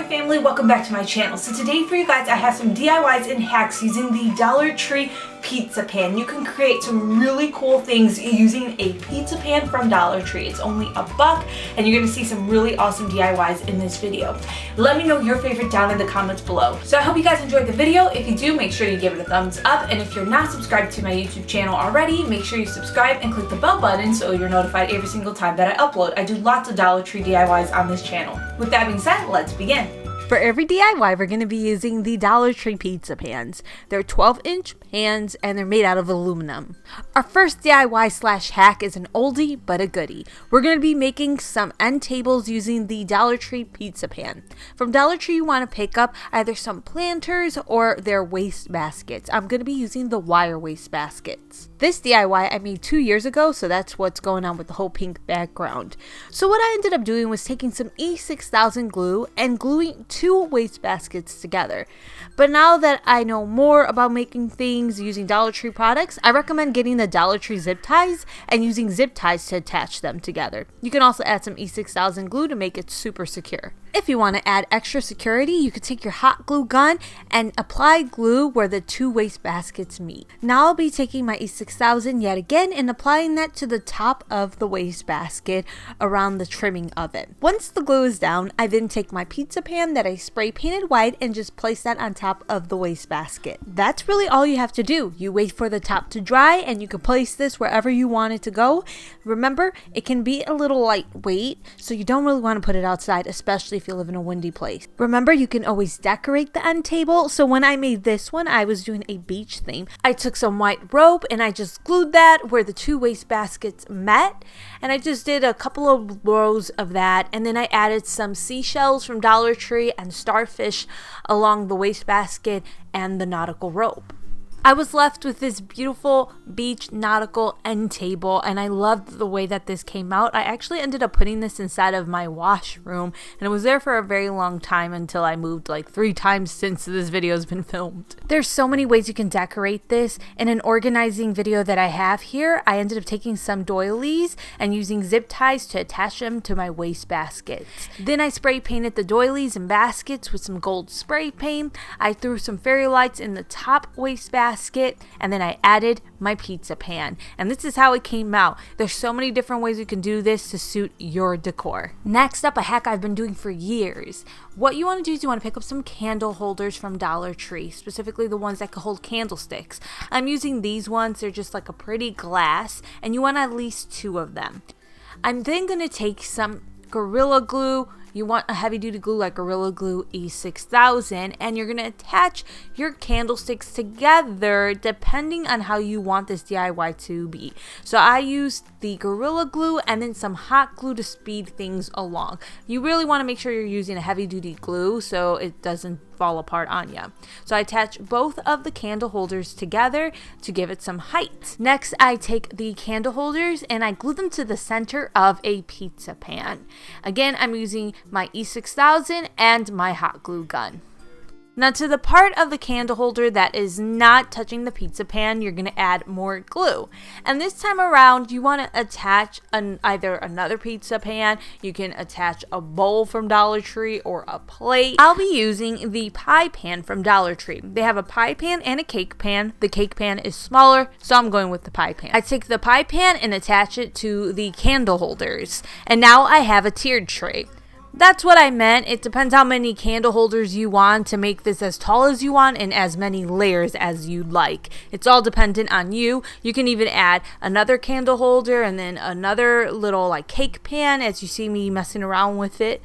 family, welcome back to my channel. So today for you guys I have some DIYs and hacks using the Dollar Tree pizza pan. You can create some really cool things using a pizza pan from Dollar Tree. It's only $1 and you're going to see some really awesome DIYs in this video. Let me know your favorite down in the comments below. So I hope you guys enjoyed the video. If you do, make sure you give it a thumbs up, and if you're not subscribed to my YouTube channel already, make sure you subscribe and click the bell button so you're notified every single time that I upload. I do lots of Dollar Tree DIYs on this channel. With that being said, let's begin. For every DIY, we're going to be using the Dollar Tree pizza pans. They're 12-inch pans and they're made out of aluminum. Our first DIY / hack is an oldie but a goodie. We're going to be making some end tables using the Dollar Tree pizza pan. From Dollar Tree, you want to pick up either some planters or their waste baskets. I'm going to be using the wire waste baskets. This DIY I made 2 years ago, so that's what's going on with the whole pink background. So what I ended up doing was taking some E6000 glue and gluing 2 waste baskets together. But now that I know more about making things using Dollar Tree products, I recommend getting the Dollar Tree zip ties and using zip ties to attach them together. You can also add some E6000 glue to make it super secure. If you want to add extra security, you could take your hot glue gun and apply glue where the 2 waste baskets meet. Now I'll be taking my E6000 yet again and applying that to the top of the waste basket around the trimming of it. Once the glue is down, I then take my pizza pan that I spray painted white and just place that on top of the waste basket. That's really all you have to do. You wait for the top to dry and you can place this wherever you want it to go. Remember, it can be a little lightweight, so you don't really want to put it outside, especially if you live in a windy place. Remember, you can always decorate the end table. So when I made this one, I was doing a beach theme. I took some white rope and I just glued that where the 2 waste baskets met, and I just did a couple of rows of that, and then I added some seashells from Dollar Tree and starfish along the waste basket and the nautical rope. I was left with this beautiful beach nautical end table, and I loved the way that this came out. I actually ended up putting this inside of my washroom, and it was there for a very long time until I moved like 3 times since this video has been filmed. There's so many ways you can decorate this. In an organizing video that I have here, I ended up taking some doilies and using zip ties to attach them to my waste baskets. Then I spray painted the doilies and baskets with some gold spray paint. I threw some fairy lights in the top waste basket, and then I added my pizza pan, and this is how it came out. There's so many different ways you can do this to suit your decor. Next up, a hack I've been doing for years. What you want to do is you want to pick up some candle holders from Dollar Tree, specifically the ones that can hold candlesticks. I'm using these ones. They're just like a pretty glass, and you want at least 2 of them. I'm then going to take some Gorilla Glue. You want a heavy duty glue like Gorilla Glue E6000, and you're going to attach your candlesticks together depending on how you want this DIY to be. So I used the Gorilla Glue and then some hot glue to speed things along. You really want to make sure you're using a heavy duty glue so it doesn't fall apart on you. So I attach both of the candle holders together to give it some height. Next, I take the candle holders and I glue them to the center of a pizza pan. Again, I'm using my E6000 and my hot glue gun. Now to the part of the candle holder that is not touching the pizza pan, you're going to add more glue. And this time around, you want to attach either another pizza pan, you can attach a bowl from Dollar Tree, or a plate. I'll be using the pie pan from Dollar Tree. They have a pie pan and a cake pan. The cake pan is smaller, so I'm going with the pie pan. I take the pie pan and attach it to the candle holders. And now I have a tiered tray. That's what I meant. It depends how many candle holders you want to make this as tall as you want and as many layers as you'd like. It's all dependent on you. You can even add another candle holder and then another little like cake pan as you see me messing around with it.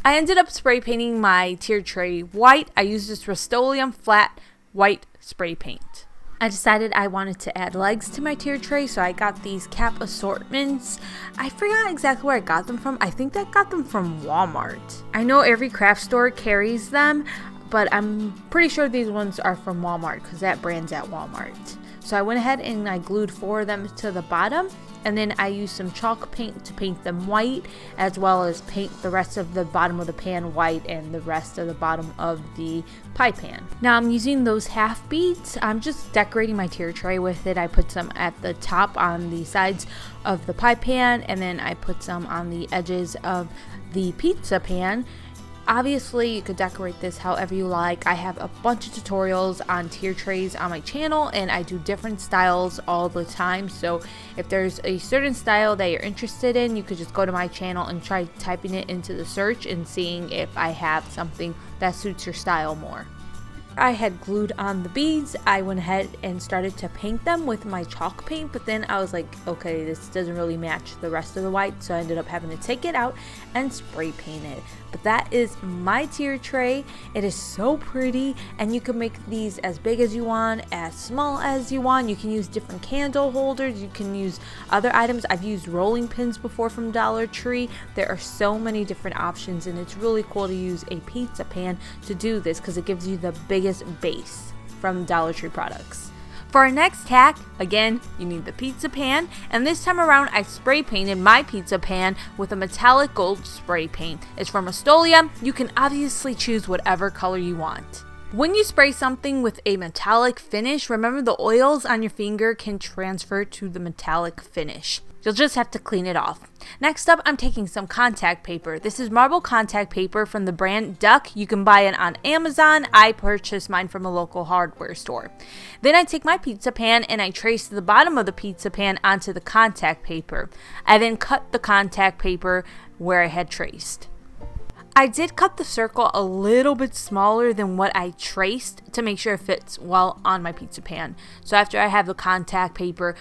I ended up spray painting my tiered tray white. I used this Rust-Oleum flat white spray paint. I decided I wanted to add legs to my tiered tray, so I got these cap assortments. I forgot exactly where I got them from. I think I got them from Walmart. I know every craft store carries them, but I'm pretty sure these ones are from Walmart because that brand's at Walmart. So I went ahead and I glued 4 of them to the bottom, and then I used some chalk paint to paint them white, as well as paint the rest of the bottom of the pan white and the rest of the bottom of the pie pan. Now I'm using those half beads. I'm just decorating my tier tray with it. I put some at the top on the sides of the pie pan, and then I put some on the edges of the pizza pan. obviously you could decorate this however you like. I have a bunch of tutorials on tier trays on my channel, and I do different styles all the time. So if there's a certain style that you're interested in, you could just go to my channel and try typing it into the search and seeing if I have something that suits your style more. I had glued on the beads. I went ahead and started to paint them with my chalk paint, but then I was like, okay, this doesn't really match the rest of the white, so I ended up having to take it out and spray paint it. But that is my tier tray. It is so pretty, and you can make these as big as you want, as small as you want. You can use different candle holders, you can use other items. I've used rolling pins before from Dollar Tree. There are so many different options, and it's really cool to use a pizza pan to do this because it gives you the biggest base from Dollar Tree products. For our next hack, again, you need the pizza pan, and this time around I spray painted my pizza pan with a metallic gold spray paint. It's from Astolia. You can obviously choose whatever color you want. When you spray something with a metallic finish, remember the oils on your finger can transfer to the metallic finish. You'll just have to clean it off. Next up, I'm taking some contact paper. This is marble contact paper from the brand Duck. You can buy it on Amazon. I purchased mine from a local hardware store. Then I take my pizza pan and I trace the bottom of the pizza pan onto the contact paper. I then cut the contact paper where I had traced. I did cut the circle a little bit smaller than what I traced to make sure it fits well on my pizza pan. So after I have the contact paper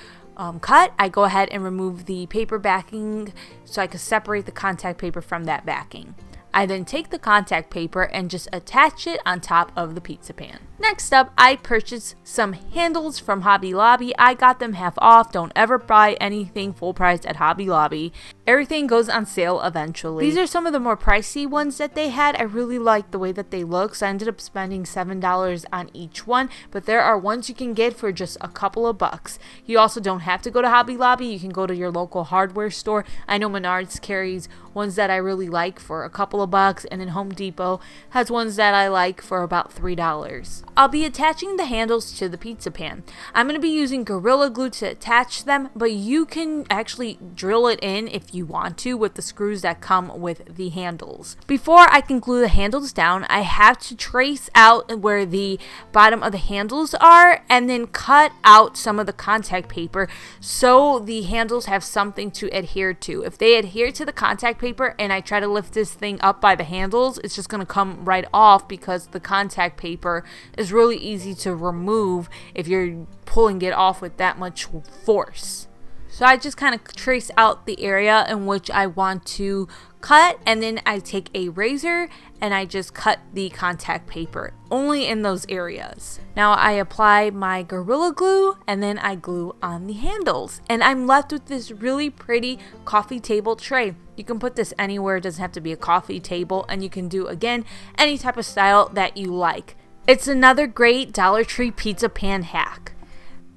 cut, I go ahead and remove the paper backing so I can separate the contact paper from that backing. I then take the contact paper and just attach it on top of the pizza pan. Next up, I purchased some handles from Hobby Lobby. I got them half off. Don't ever buy anything full price at Hobby Lobby. Everything goes on sale eventually. These are some of the more pricey ones that they had. I really like the way that they look, so I ended up spending $7 on each one, but there are ones you can get for just a couple of bucks. You also don't have to go to Hobby Lobby. You can go to your local hardware store. I know Menards carries ones that I really like for a couple of bucks, and then Home Depot has ones that I like for about $3. I'll be attaching the handles to the pizza pan. I'm going to be using Gorilla Glue to attach them, but you can actually drill it in if you want to with the screws that come with the handles. Before I can glue the handles down, I have to trace out where the bottom of the handles are and then cut out some of the contact paper so the handles have something to adhere to. If they adhere to the contact paper and I try to lift this thing up by the handles, it's just going to come right off because the contact paper is really easy to remove if you're pulling it off with that much force. So I just kind of trace out the area in which I want to cut, and then I take a razor and I just cut the contact paper only in those areas. Now I apply my Gorilla Glue and then I glue on the handles, and I'm left with this really pretty coffee table tray. You can put this anywhere. It doesn't have to be a coffee table, and you can do, again, any type of style that you like. It's another great Dollar Tree pizza pan hack.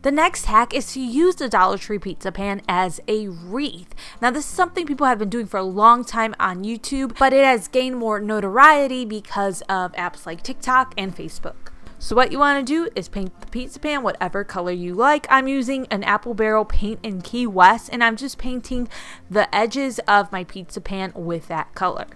The next hack is to use the Dollar Tree pizza pan as a wreath. Now this is something people have been doing for a long time on YouTube, but it has gained more notoriety because of apps like TikTok and Facebook. So what you want to do is paint the pizza pan whatever color you like. I'm using an Apple Barrel paint in Key West, and I'm just painting the edges of my pizza pan with that color.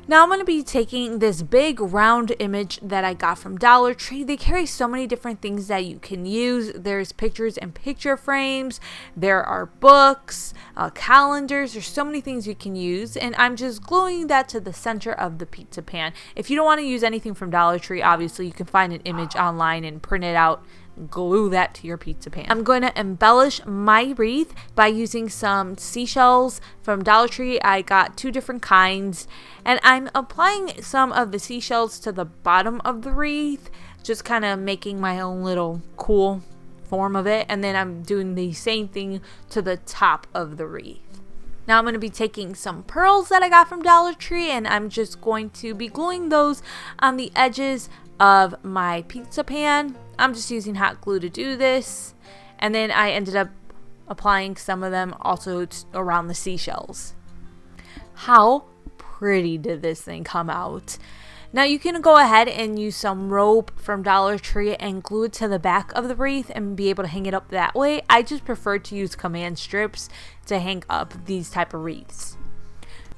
Now I'm going to be taking this big round image that I got from Dollar Tree. They carry so many different things that you can use. There's pictures and picture frames. There are books, calendars. There's so many things you can use. And I'm just gluing that to the center of the pizza pan. If you don't want to use anything from Dollar Tree, obviously you can find an image online and print it out. Glue that to your pizza pan. I'm going to embellish my wreath by using some seashells from Dollar Tree. I got 2 different kinds, and I'm applying some of the seashells to the bottom of the wreath, just kind of making my own little cool form of it, and then I'm doing the same thing to the top of the wreath. Now I'm going to be taking some pearls that I got from Dollar Tree, and I'm just going to be gluing those on the edges of my pizza pan. I'm just using hot glue to do this, and then I ended up applying some of them also around the seashells. How pretty did this thing come out? Now you can go ahead and use some rope from Dollar Tree and glue it to the back of the wreath and be able to hang it up that way. I just prefer to use command strips to hang up these type of wreaths.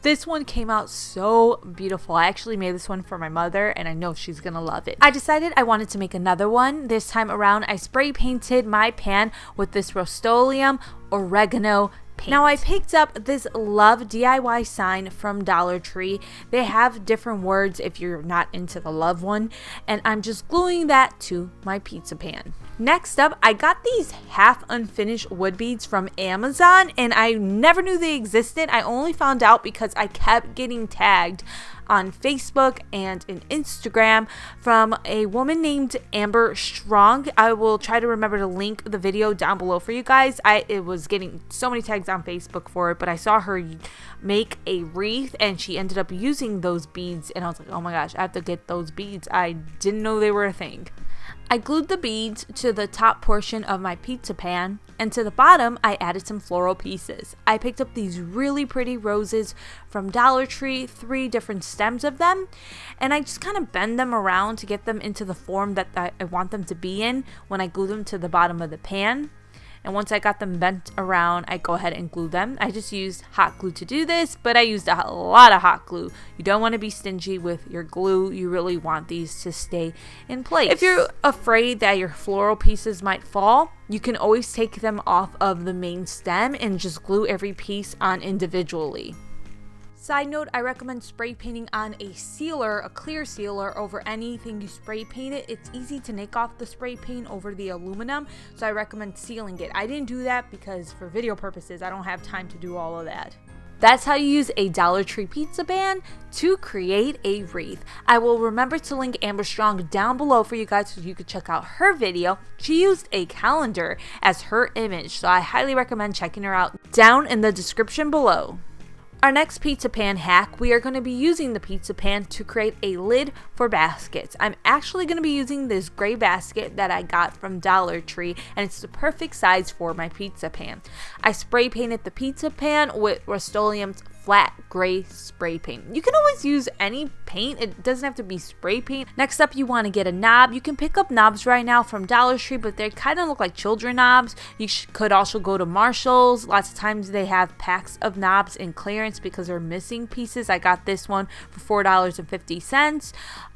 This one came out so beautiful. I actually made this one for my mother and I know she's gonna love it. I decided I wanted to make another one. This time around, I spray painted my pan with this Rust-Oleum oregano paint. Now I picked up this Love DIY sign from Dollar Tree. They have different words if you're not into the love one, and I'm just gluing that to my pizza pan. Next up, I got these half unfinished wood beads from Amazon, and I never knew they existed. I only found out because I kept getting tagged on Facebook and in Instagram from a woman named Amber Strong. I will try to remember to link the video down below for you guys. It was getting so many tags on Facebook for it, but I saw her make a wreath and she ended up using those beads, and I was like, oh my gosh, I have to get those beads. I didn't know they were a thing. I glued the beads to the top portion of my pizza pan, and to the bottom I added some floral pieces. I picked up these really pretty roses from Dollar Tree, 3 different stems of them, and I just kind of bend them around to get them into the form that I want them to be in when I glue them to the bottom of the pan. And once I got them bent around, I go ahead and glue them. I just used hot glue to do this, but I used a lot of hot glue. You don't want to be stingy with your glue. You really want these to stay in place. If you're afraid that your floral pieces might fall, you can always take them off of the main stem and just glue every piece on individually. Side note, I recommend spray painting on a sealer, a clear sealer, over anything you spray paint it. It's easy to nick off the spray paint over the aluminum, so I recommend sealing it. I didn't do that because for video purposes, I don't have time to do all of that. That's how you use a Dollar Tree pizza pan to create a wreath. I will remember to link Amber Strong down below for you guys so you could check out her video. She used a calendar as her image, so I highly recommend checking her out down in the description below. Our next pizza pan hack, we are going to be using the pizza pan to create a lid for baskets. I'm actually going to be using this gray basket that I got from Dollar Tree, and it's the perfect size for my pizza pan. I spray painted the pizza pan with Rust-Oleum's flat gray spray paint. You can always use any paint, it doesn't have to be spray paint. Next up, you want to get a knob. You can pick up knobs right now from Dollar Tree, but they kind of look like children knobs. You could also go to Marshall's. Lots of times they have packs of knobs in clearance because they're missing pieces. I got this one for $4.50.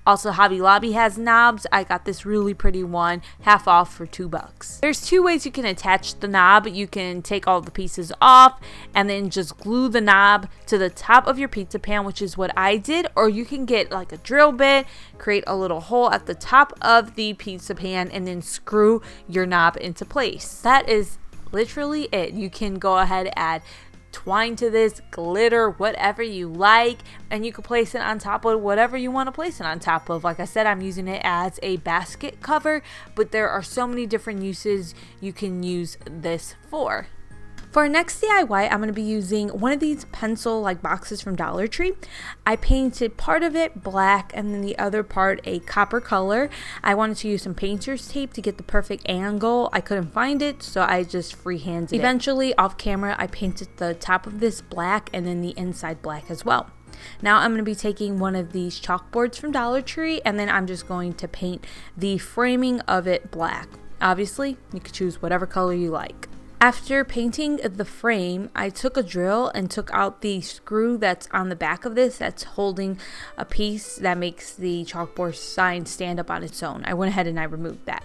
Also, Hobby Lobby has knobs. I got this really pretty one, half off for $2. There's 2 ways you can attach the knob. You can take all the pieces off and then just glue the knob to the top of your pizza pan, which is what I did. Or you can get like a drill bit, create a little hole at the top of the pizza pan, and then screw your knob into place. That is literally it. You can go ahead and add twine to this, glitter, whatever you like, and you can place it on top of whatever you want to place it on top of. Like I said, I'm using it as a basket cover, but there are so many different uses you can use this for. For our next DIY, I'm going to be using one of these pencil like boxes from Dollar Tree. I painted part of it black and then the other part a copper color. I wanted to use some painter's tape to get the perfect angle. I couldn't find it, so I just freehanded it. Eventually, off camera, I painted the top of this black and then the inside black as well. Now I'm going to be taking one of these chalkboards from Dollar Tree, and then I'm just going to paint the framing of it black. Obviously, you can choose whatever color you like. After painting the frame, I took a drill and took out the screw that's on the back of this that's holding a piece that makes the chalkboard sign stand up on its own. I went ahead and I removed that.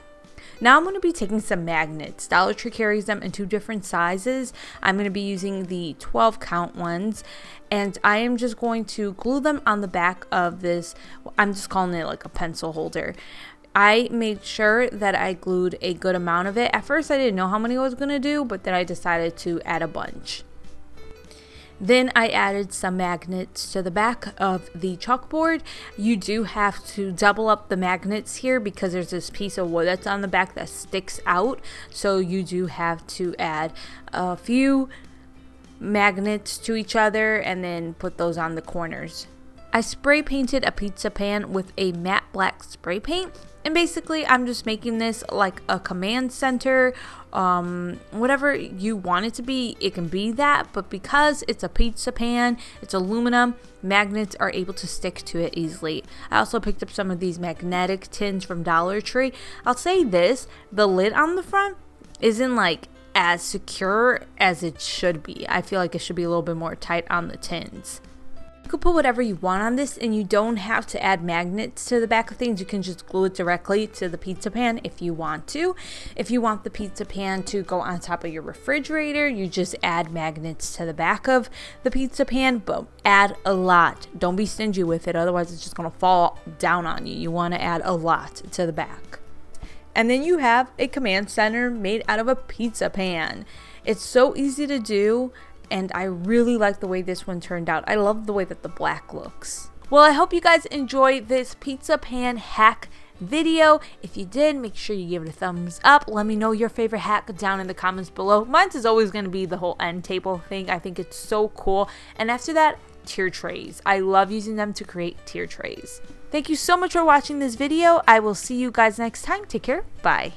Now I'm going to be taking some magnets. Dollar Tree carries them in 2 different sizes. I'm going to be using the 12 count ones, and I am just going to glue them on the back of this. I'm just calling it like a pencil holder. I made sure that I glued a good amount of it. At first I didn't know how many I was going to do, but then I decided to add a bunch. Then I added some magnets to the back of the chalkboard. You do have to double up the magnets here because there's this piece of wood that's on the back that sticks out. So you do have to add a few magnets to each other and then put those on the corners. I spray painted a pizza pan with a matte black spray paint, and basically I'm just making this like a command center. Whatever you want it to be, it can be that, but because it's a pizza pan, it's aluminum, magnets are able to stick to it easily. I also picked up some of these magnetic tins from Dollar Tree. I'll say this, the lid on the front isn't like as secure as it should be. I feel like it should be a little bit more tight on the tins. You can put whatever you want on this, and you don't have to add magnets to the back of things. You can just glue it directly to the pizza pan if you want to. If you want the pizza pan to go on top of your refrigerator, you just add magnets to the back of the pizza pan, but add a lot. Don't be stingy with it, otherwise it's just going to fall down on you. You want to add a lot to the back. And then you have a command center made out of a pizza pan. It's so easy to do, and I really like the way this one turned out. I love the way that the black looks. Well, I hope you guys enjoyed this pizza pan hack video. If you did, make sure you give it a thumbs up. Let me know your favorite hack down in the comments below. Mine is always going to be the whole end table thing. I think it's so cool. And after that, tier trays. I love using them to create tier trays. Thank you so much for watching this video. I will see you guys next time. Take care. Bye.